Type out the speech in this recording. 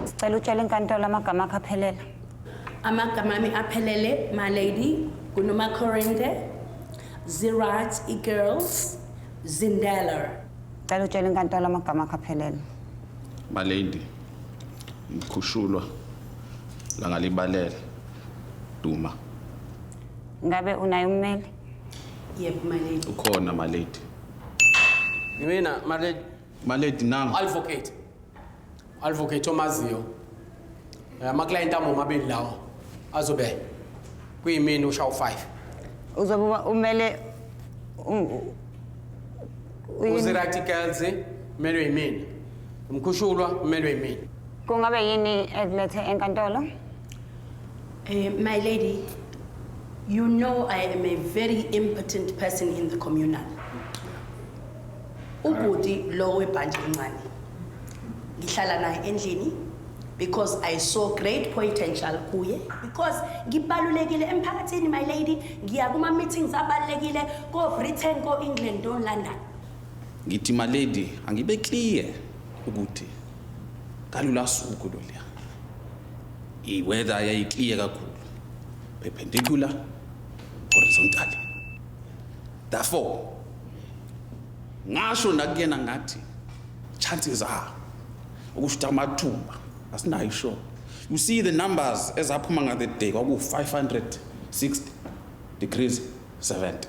Sicela utshele inkantolo amagama akho aphelele. Amagama ami aphelele, my lady, kunomakhorende, Zirat, girls, Zindela. Sicela utshele inkantolo amagama akho aphelele. My lady, Mkhushulwa, Langalibalele, Duma. Ngabe unayo ummeli? Yep, my lady. Ukhona, my lady. Mina, my lady. My lady, nang. Advocate. Advocate Omazio. Ama-client amo mabili lawo. Azobe. Kuyimini ushawu 5. Uzobe umele Uzirati girls, umele yimini. Mkhushulwa, umele yimini. Kungabe yini ekulethe enkantolo? My lady, you know I am a very impotent person in the communal. Ubudi lo webhanje encane. Ngihlala naye endlini because I saw great potential kuye, because ngibalulekile emphakathini, my lady, ngiya kuma meetings abalulekile ko Britain, ko England, ko London. Ngithi my lady, angibe clear ukuthi kalula suku lo liya. I-weather yayiclear kakhulu. Perpendicular, horizontal. Therefore, ngasho nakuyena ngathi chances are ukushuta amathuba asinayo sure. You see the numbers ezaphuma ngale day kwaku 560 degrees 70.